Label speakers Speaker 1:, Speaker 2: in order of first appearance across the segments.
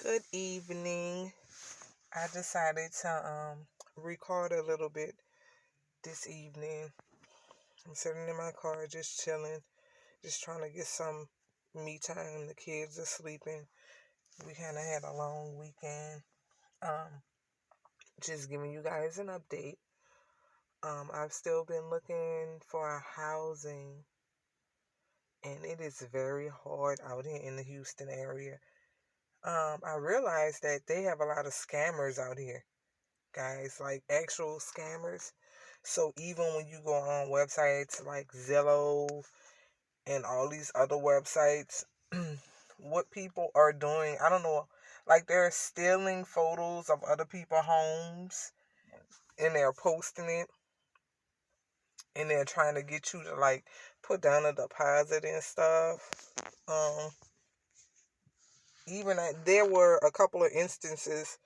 Speaker 1: Good evening. I decided to record a little bit this evening. I'm sitting in my car just chilling, just trying to get some me time. The kids are sleeping. We kind of had a long weekend. Um, just giving you guys an update. I've still been looking for housing, and it is very hard out here in the Houston area. I realized that they have a lot of scammers out here, guys, like actual scammers. So even when you go on websites like Zillow and all these other websites, what people are doing, I don't know, like they're stealing photos of other people's homes and they're posting it and they're trying to get you to like put down a deposit and stuff. Um, there were a couple of instances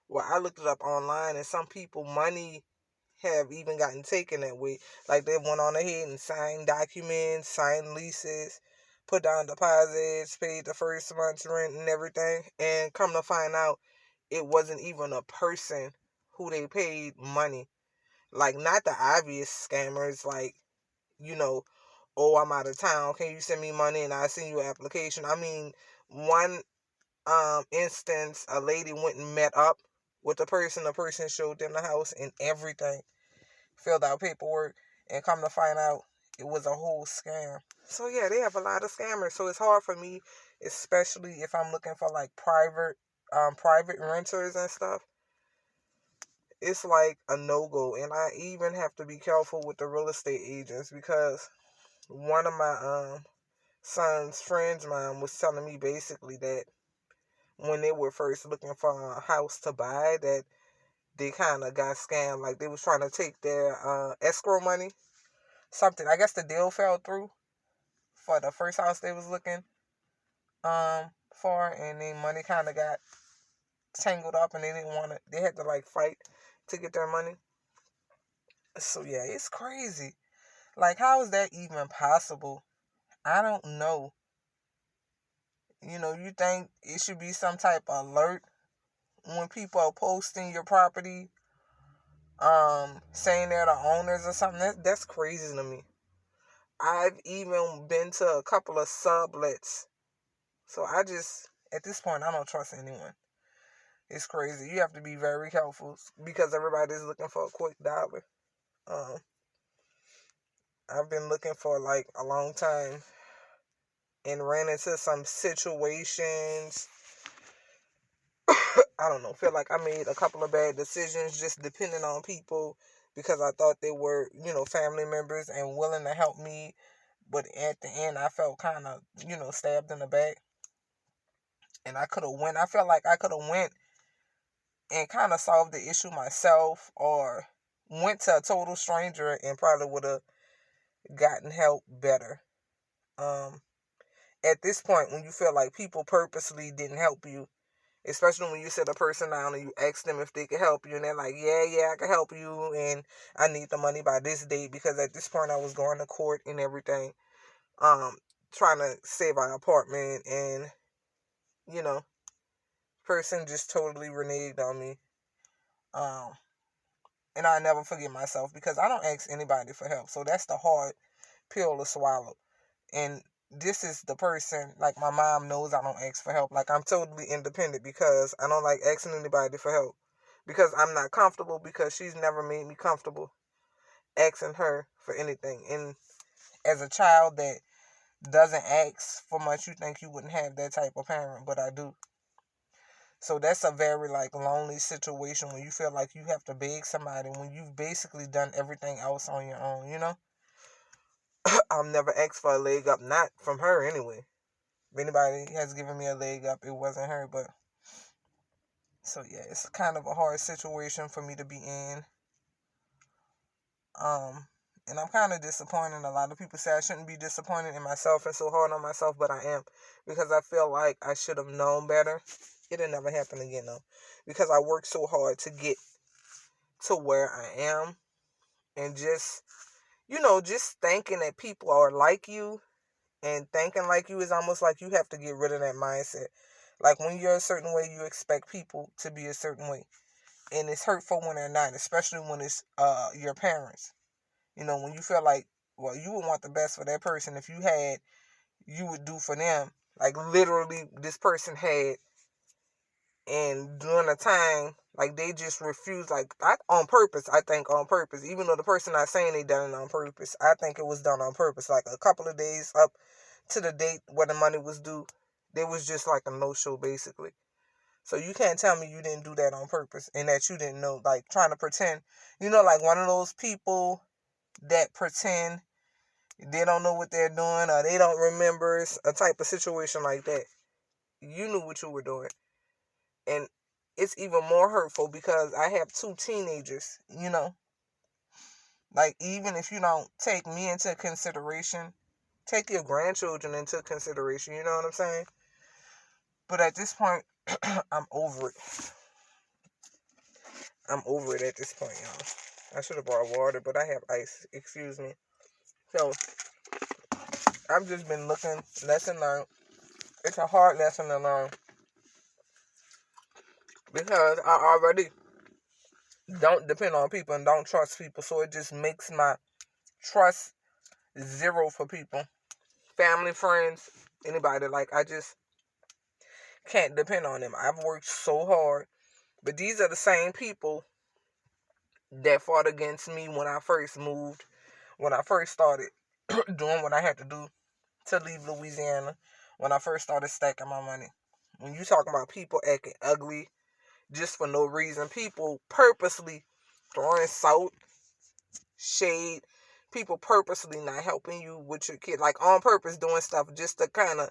Speaker 1: where I looked it up online and some people money have even gotten taken that way. Like they went on ahead and signed documents, signed leases, put down deposits, paid the first month's rent and everything. And come to find out, it wasn't even a person who they paid money. Like not the obvious scammers, like, you know, oh, I'm out of town. Can you send me money and I'll send you an application? I mean, one instance, a lady went and met up with the person showed them the house and everything, filled out paperwork, and come to find out it was a whole scam. So yeah, they have a lot of scammers. So it's hard for me, especially if I'm looking for like private renters and stuff. It's like a no-go. And I even have to be careful with the real estate agents because one of my son's friends, mine, was telling me basically that when they were first looking for a house to buy, that they kind of got scammed. Like they was trying to take their escrow money. Something, I guess the deal fell through for the first house they was looking for, and then money kind of got tangled up, and they didn't want to. They had to like fight to get their money. So yeah, it's crazy. Like, how is that even possible? I don't know. You think it should be some type of alert when people are posting your property, saying they're the owners or something. That's crazy to me. I've even been to a couple of sublets. So at this point, I don't trust anyone. It's crazy. You have to be very careful because everybody's looking for a quick dollar. Um, I've been looking for like a long time and ran into some situations. I don't know. Feel like I made a couple of bad decisions just depending on people because I thought they were, family members and willing to help me. But at the end, I felt kind of, stabbed in the back. And I could have went. I felt like I could have went and kind of solved the issue myself, or went to a total stranger and probably would have gotten help better. At this point, when you feel like people purposely didn't help you, especially when you sit a person down and you ask them if they can help you, and they're like, yeah, I can help you, and I need the money by this date, because at this point I was going to court and everything, trying to save our apartment, and, person just totally reneged on me. And I never forget myself because I don't ask anybody for help. So that's the hard pill to swallow. And this is the person, like my mom knows I don't ask for help. Like I'm totally independent because I don't like asking anybody for help. Because I'm not comfortable, because she's never made me comfortable asking her for anything. And as a child that doesn't ask for much, you think you wouldn't have that type of parent, but I do. So that's a very like lonely situation when you feel like you have to beg somebody when you've basically done everything else on your own. I've never asked for a leg up, not from her anyway. If anybody has given me a leg up, it wasn't her, but so yeah, it's kind of a hard situation for me to be in. And I'm kind of disappointed. A lot of people say I shouldn't be disappointed in myself and so hard on myself, but I am, because I feel like I should have known better. It'll never happen again though, because I worked so hard to get to where I am, and just thinking that people are like you and thinking like you is almost like you have to get rid of that mindset. Like, when you're a certain way, you expect people to be a certain way. And it's hurtful when they're not, especially when it's your parents. You know, when you feel like, well, you would want the best for that person. If you had, you would do for them. Like, literally, this person had, and during a time, like, they just refused, like, on purpose. I think on purpose. Even though the person not saying they done it on purpose, I think it was done on purpose. Like, a couple of days up to the date where the money was due, there was just like a no-show, basically. So you can't tell me you didn't do that on purpose and that you didn't know, like, trying to pretend. You know, like one of those people that pretend they don't know what they're doing or they don't remember. It's a type of situation like that. You knew what you were doing. And it's even more hurtful because I have 2 teenagers, you know. Like, even if you don't take me into consideration, take your grandchildren into consideration, you know what I'm saying? But at this point, I'm over it. I'm over it at this point, y'all. I should have brought water, but I have ice. Excuse me. So, I've just been looking, lesson learned. It's a hard lesson to learn because I already don't depend on people and don't trust people. So, it just makes my trust zero for people. Family, friends, anybody. Like, I just can't depend on them. I've worked so hard. But these are the same people that fought against me when I first moved, when I first started doing what I had to do to leave Louisiana, when I first started stacking my money. When you talk about people acting ugly just for no reason, people purposely throwing salt, shade, people purposely not helping you with your kid, like on purpose doing stuff just to kind of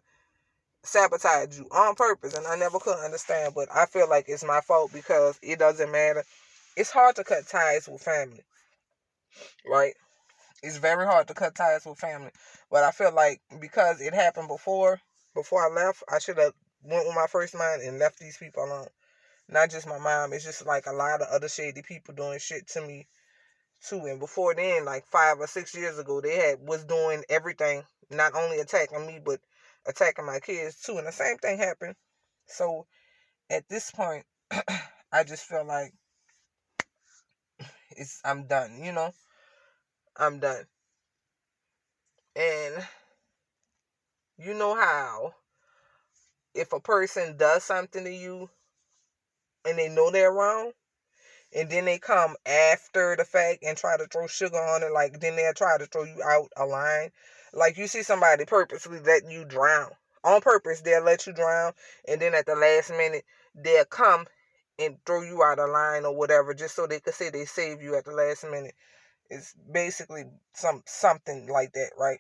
Speaker 1: sabotage you on purpose. And I never could understand, but I feel like it's my fault because it doesn't matter. It's hard to cut ties with family, right? It's very hard to cut ties with family. But I feel like because it happened before I left, I should have went with my first mind and left these people alone. Not just my mom. It's just like a lot of other shady people doing shit to me too. And before then, like 5 or 6 years ago, they was doing everything, not only attacking me, but attacking my kids too. And the same thing happened. So at this point, I just feel like I'm done, you know? I'm done. And you know how if a person does something to you and they know they're wrong, and then they come after the fact and try to throw sugar on it, like then they'll try to throw you out a line. Like, you see somebody purposely let you drown. On purpose, they'll let you drown, and then at the last minute, they'll come and throw you out a line or whatever, just so they could say they saved you at the last minute. It's basically something like that, right?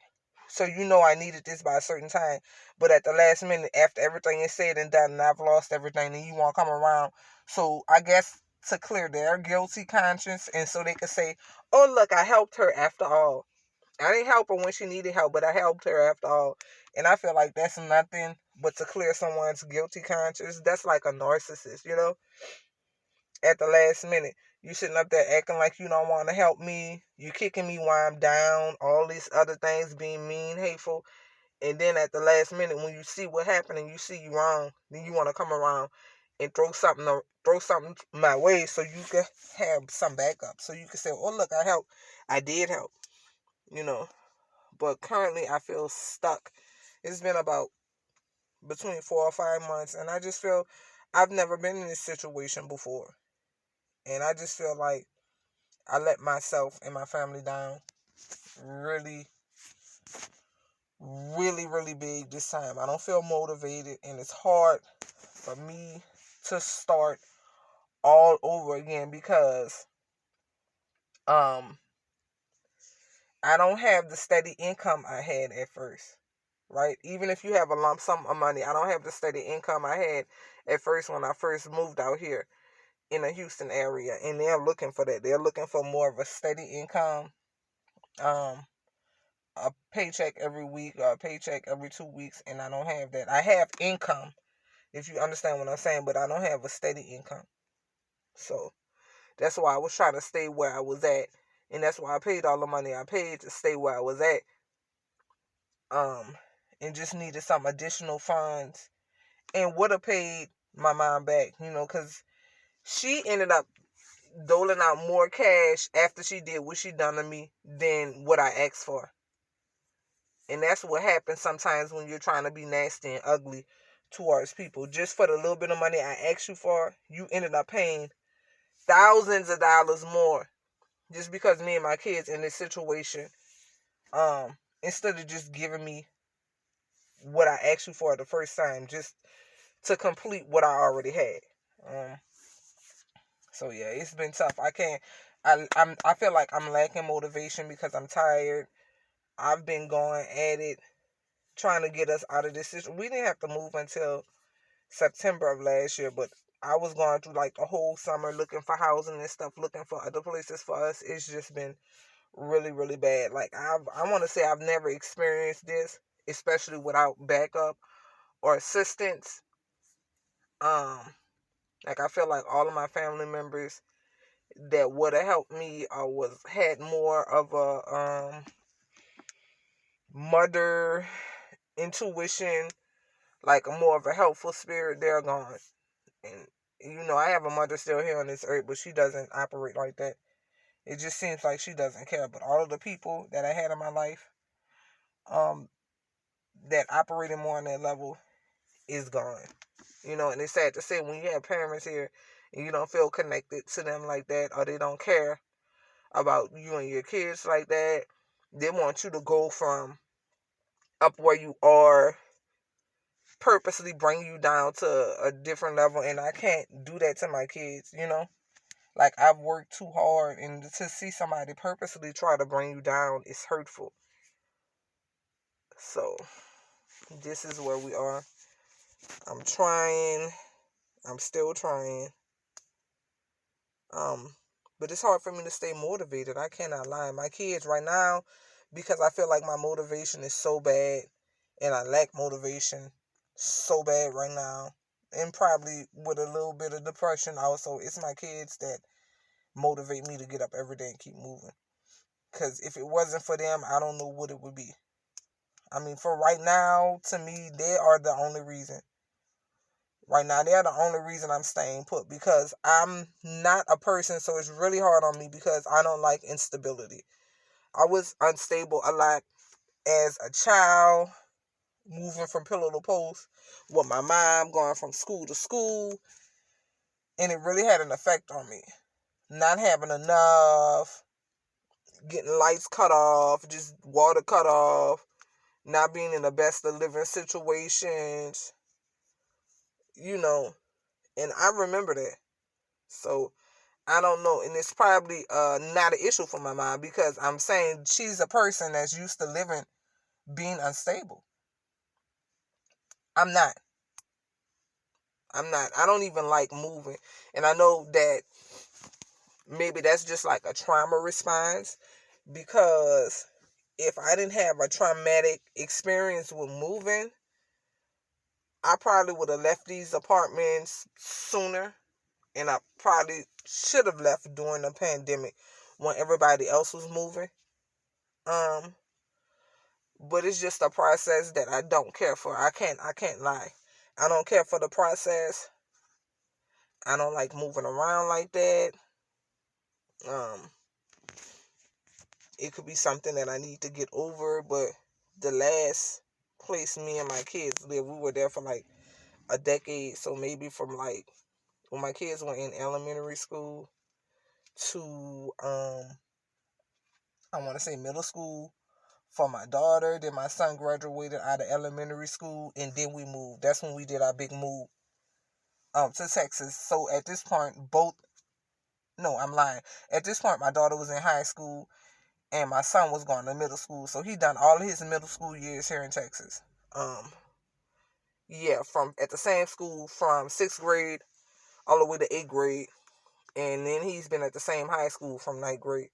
Speaker 1: So you know I needed this by a certain time, but at the last minute, after everything is said and done, and I've lost everything, and you want to come around. So I guess to clear their guilty conscience, and so they could say, "Oh, look, I helped her after all. I didn't help her when she needed help, but I helped her after all." And I feel like that's nothing but to clear someone's guilty conscience. That's like a narcissist, you know? At the last minute, you sitting up there acting like you don't want to help me. You kicking me while I'm down. All these other things, being mean, hateful. And then at the last minute, when you see what happened and you see you wrong, then you want to come around and throw something my way so you can have some backup. So you can say, "Oh, look, I helped. I did help," you know. But currently, I feel stuck. It's been about between 4 or 5 months, and I just feel I've never been in this situation before. And I just feel like I let myself and my family down really, really, really big this time. I don't feel motivated, and it's hard for me to start all over again because I don't have the steady income I had at first, right? Even if you have a lump sum of money, I don't have the steady income I had at first when I first moved out here in the Houston area, and they're looking for that. They're looking for more of a steady income, a paycheck every week or a paycheck every 2 weeks, and I don't have that. I have income, if you understand what I'm saying, but I don't have a steady income. So that's why I was trying to stay where I was at, and that's why I paid all the money I paid to stay where I was at. And just needed some additional funds and would have paid my mom back, because she ended up doling out more cash after she did what she done to me than what I asked for. And that's what happens sometimes when you're trying to be nasty and ugly towards people. Just for the little bit of money I asked you for, you ended up paying thousands of dollars more just because me and my kids in this situation, instead of just giving me what I asked you for the first time, just to complete what I already had. So yeah, it's been tough. I feel like I'm lacking motivation because I'm tired. I've been going at it, trying to get us out of this situation. We didn't have to move until September of last year, but I was going through like the whole summer looking for housing and stuff, looking for other places for us. It's just been really, really bad. Like I want to say I've never experienced this, especially without backup or assistance. Um, like I feel like all of my family members that would have helped me or had more of a mother intuition, like a more of a helpful spirit, they're gone. And I have a mother still here on this earth, but she doesn't operate like that. It just seems like she doesn't care. But all of the people that I had in my life, um, that operated more on that level is gone. And it's sad to say when you have parents here and you don't feel connected to them like that, or they don't care about you and your kids like that. They want you to go from up where you are, purposely bring you down to a different level, and I can't do that to my kids. Like, I've worked too hard, and to see somebody purposely try to bring you down is hurtful. So this is where we are. I'm trying. I'm still trying. But it's hard for me to stay motivated. I cannot lie. My kids right now, because I feel like my motivation is so bad, and I lack motivation so bad right now, and probably with a little bit of depression also. It's my kids that motivate me to get up every day and keep moving. Because if it wasn't for them, I don't know what it would be. I mean, for right now, to me, they are the only reason. Right now, they're the only reason I'm staying put, because I'm not a person, so it's really hard on me because I don't like instability. I was unstable a lot as a child, moving from pillow to post with my mom, going from school to school, and it really had an effect on me. Not having enough, getting lights cut off, just water cut off, not being in the best of living situations, and I remember that. So I don't know, and it's probably not an issue for my mom, because I'm saying she's a person that's used to living, being unstable. I'm not. I don't even like moving, and I know that maybe that's just like a trauma response, because if I didn't have a traumatic experience with moving, I probably would have left these apartments sooner, and I probably should have left during the pandemic when everybody else was moving. Um, but it's just a process that I don't care for. I can't lie. I don't care for the process. I don't like moving around like that. Um, it could be something that I need to get over, but the last place me and my kids lived, we were there for like a decade. So maybe from like when my kids were in elementary school to I want to say middle school for my daughter. Then my son graduated out of elementary school, and then we moved. That's when we did our big move to Texas. So at this point, no, I'm lying. At this point, my daughter was in high school, and my son was going to middle school. So he done all of his middle school years here in Texas. Yeah, from at the same school from 6th grade all the way to 8th grade, and then he's been at the same high school from 9th grade,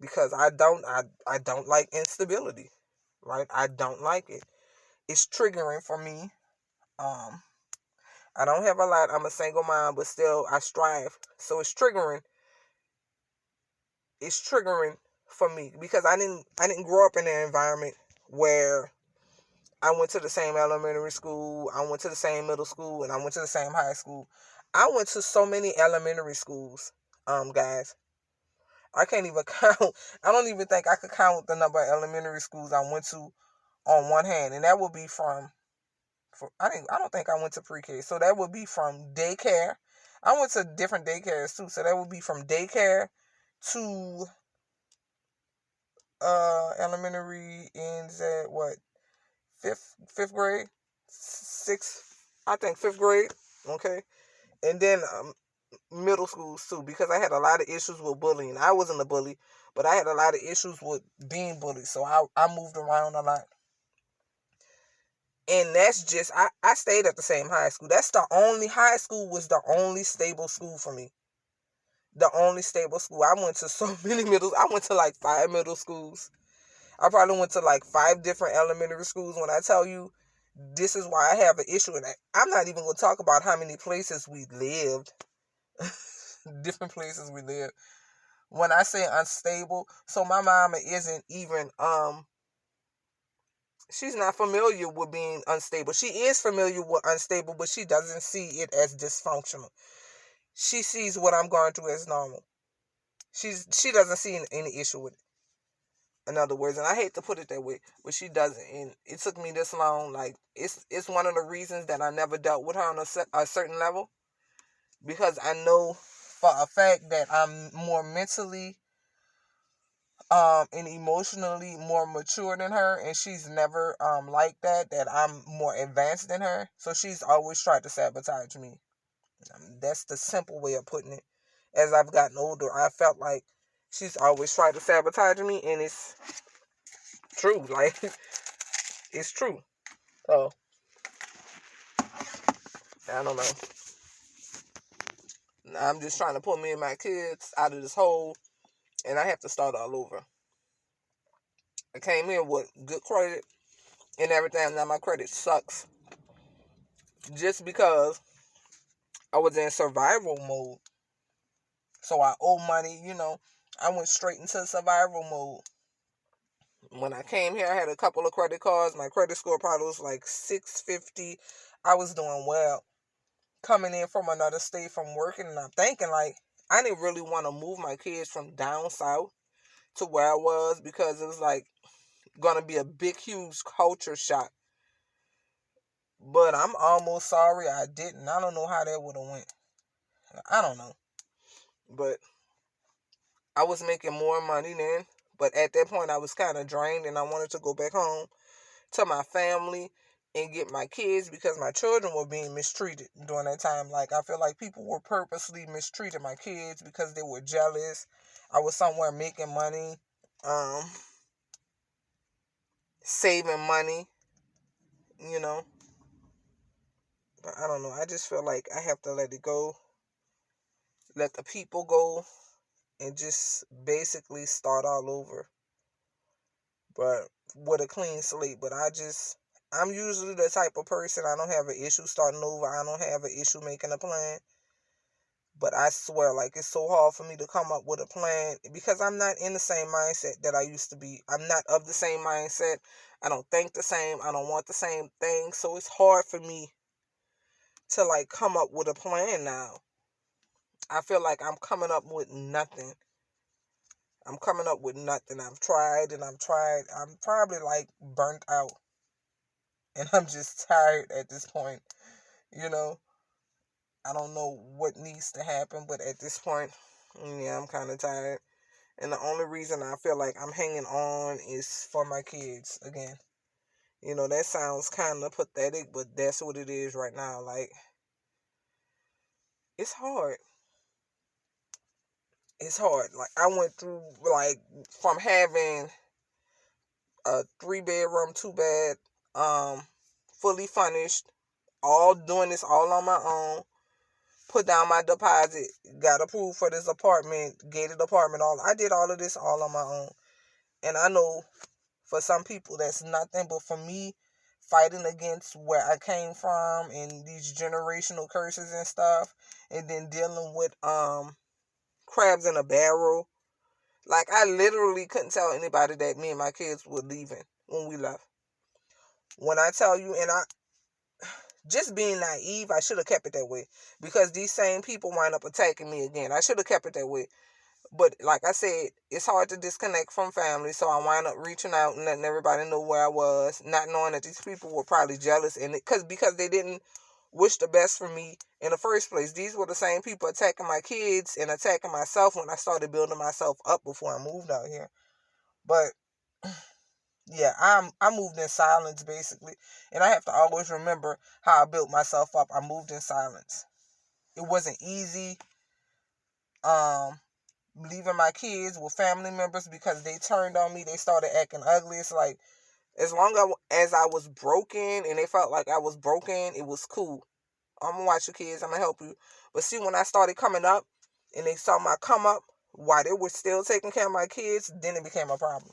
Speaker 1: because I don't like instability, right? I don't like it. It's triggering for me. Um, I don't have a lot. I'm a single mom, but still I strive. So it's triggering. It's triggering for me because I didn't grow up in an environment where I went to the same elementary school, I went to the same middle school, and I went to the same high school. I went to so many elementary schools, guys. I can't even count. I don't even think I could count the number of elementary schools I went to on one hand, and that would be I don't think I went to pre-K, so that would be from daycare. I went to different daycares too, so that would be from daycare to elementary ends at what, fifth grade, sixth, I think fifth grade, okay, and then middle schools too, because I had a lot of issues with bullying. I wasn't a bully, but I had a lot of issues with being bullied, so I moved around a lot. And that's just, I stayed at the same high school. That's the only, high school was the only stable school for me. The only stable school. I went to so many I went to like 5 middle schools. I probably went to like 5 different elementary schools. When I tell you, this is why I have an issue. And I'm not even going to talk about how many places we lived. Different places we lived. When I say unstable, so my mama isn't even, she's not familiar with being unstable. She is familiar with unstable, but she doesn't see it as dysfunctional. She sees what I'm going through as normal. She doesn't see any issue with it. In other words, and I hate to put it that way, but she doesn't. And it took me this long. Like, it's one of the reasons that I never dealt with her on a certain level, because I know for a fact that I'm more mentally and emotionally more mature than her, and she's never like that I'm more advanced than her. So she's always tried to sabotage me. That's the simple way of putting it. As I've gotten older, I felt like she's always tried to sabotage me, and it's true. Like, it's true. So, I don't know. I'm just trying to pull me and my kids out of this hole, and I have to start all over. I came in with good credit and everything. Now my credit sucks just because I was in survival mode. So I owe money, I went straight into survival mode. When I came here, I had a couple of credit cards. My credit score probably was like 650. I was doing well. Coming in from another state from working, and I'm thinking, like, I didn't really want to move my kids from down south to where I was, because it was like gonna be a big, huge culture shock. But I'm almost sorry I didn't. I don't know how that would have went. I don't know. But I was making more money then. But at that point, I was kind of drained, and I wanted to go back home to my family and get my kids, because my children were being mistreated during that time. Like, I feel like people were purposely mistreating my kids because they were jealous. I was somewhere making money, saving money, But I don't know. I just feel like I have to let it go, let the people go, and just basically start all over. But with a clean slate. But I'm usually the type of person, I don't have an issue starting over. I don't have an issue making a plan. But I swear, like, it's so hard for me to come up with a plan, because I'm not in the same mindset that I used to be. I'm not of the same mindset. I don't think the same. I don't want the same thing. So it's hard for me to, like, come up with a plan now. I feel like I'm coming up with nothing. I've tried and I've tried. I'm probably, like, burnt out. And I'm just tired at this point. I don't know what needs to happen, but at this point, yeah, I'm kind of tired. And the only reason I feel like I'm hanging on is for my kids again. That sounds kind of pathetic, but that's what it is right now. Like, it's hard. It's hard. Like, I went through, like, from having a 3-bedroom, 2-bed, fully furnished, all doing this all on my own, put down my deposit, got approved for this apartment, gated apartment, I did all of this all on my own. And I know for some people that's nothing, but for me, fighting against where I came from and these generational curses and stuff, and then dealing with crabs in a barrel. Like, I literally couldn't tell anybody that me and my kids were leaving when we left. When I tell you, and I just being naive, I should have kept it that way, because these same people wind up attacking me again. I should have kept it that way. But like I said, it's hard to disconnect from family, so I wind up reaching out and letting everybody know where I was, not knowing that these people were probably jealous, and because they didn't wish the best for me in the first place. These were the same people attacking my kids and attacking myself when I started building myself up before I moved out here. But yeah, I moved in silence basically, and I have to always remember how I built myself up. I moved in silence. It wasn't easy. Leaving my kids with family members because they turned on me. They started acting ugly. It's like, as long as I was broken and they felt like I was broken, it was cool. I'm going to watch your kids. I'm going to help you. But see, when I started coming up and they saw my come up while they were still taking care of my kids, then it became a problem.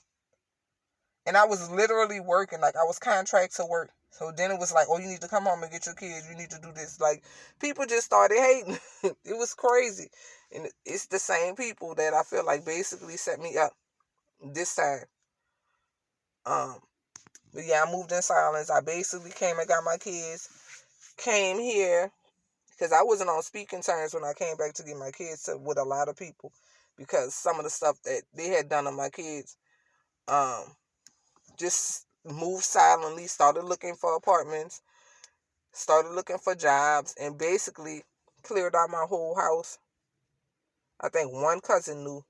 Speaker 1: And I was literally working. Like, I was contract to work. So then it was like, oh, you need to come home and get your kids. You need to do this. Like, people just started hating. It was crazy. And it's the same people that I feel like basically set me up this time. But yeah, I moved in silence. I basically came and got my kids. Came here because I wasn't on speaking terms when I came back to get my kids with a lot of people, because some of the stuff that they had done on my kids. Just moved silently, started looking for apartments, started looking for jobs, and basically cleared out my whole house. I think one cousin knew,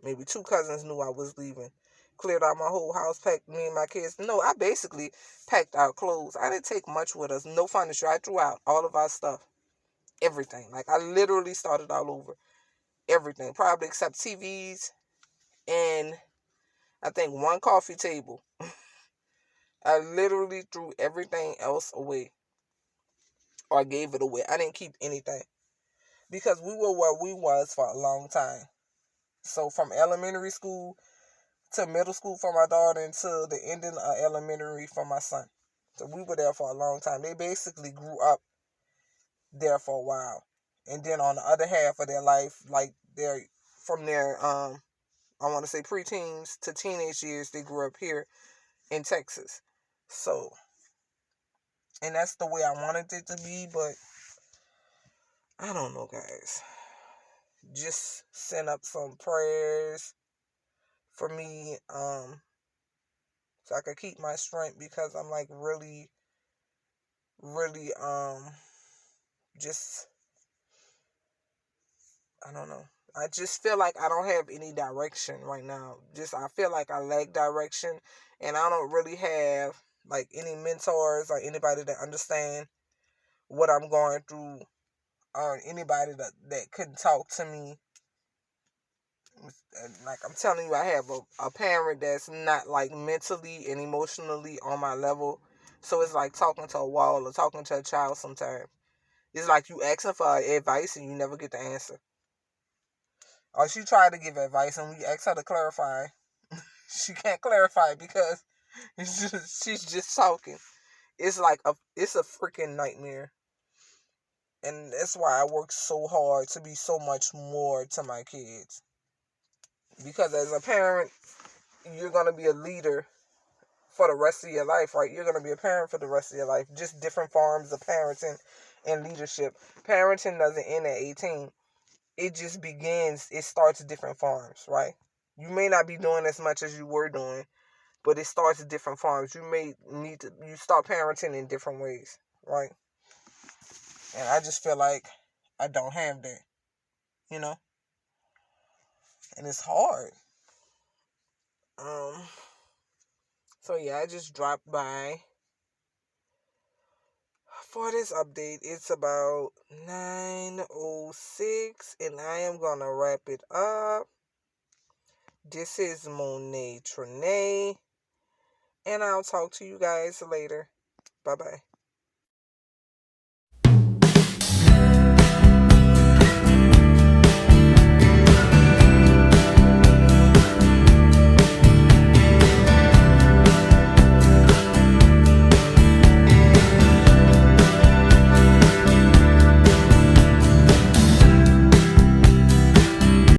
Speaker 1: maybe two cousins knew I was leaving. Cleared out my whole house, packed me and my kids. No, I basically packed our clothes. I didn't take much with us, no furniture. I threw out all of our stuff, everything. Like, I literally started all over. Everything, probably except TVs and I think one coffee table. I literally threw everything else away, or gave it away. I didn't keep anything because we were where we was for a long time. So from elementary school to middle school for my daughter until the ending of elementary for my son. So we were there for a long time. They basically grew up there for a while. And then on the other half of their life, like from their I want to say preteens to teenage years, they grew up here in Texas. So, and that's the way I wanted it to be, but I don't know, guys. Just send up some prayers for me, so I could keep my strength, because I'm like really, really, just, I don't know. I just feel like I don't have any direction right now. I feel like I lack direction, and I don't really have like any mentors or anybody that understand what I'm going through, or anybody that could talk to me. And like I'm telling you, I have a parent that's not like mentally and emotionally on my level. So it's like talking to a wall or talking to a child sometimes. It's like you asking for advice and you never get the answer. Or she tried to give advice and we asked her to clarify. She can't clarify because she's just talking. It's like it's a freaking nightmare. And that's why I work so hard to be so much more to my kids. Because as a parent, you're going to be a leader for the rest of your life, right? You're going to be a parent for the rest of your life. Just different forms of parenting and leadership. Parenting doesn't end at 18. It just begins, it starts different forms, right? You may not be doing as much as you were doing, but it starts different forms. You start parenting in different ways, right? And I just feel like I don't have that, you know? And it's hard. So yeah, I just dropped by for this update. It's about 9:06 and I am gonna wrap it up. This is Monet Trinae, and I'll talk to you guys later. Bye bye.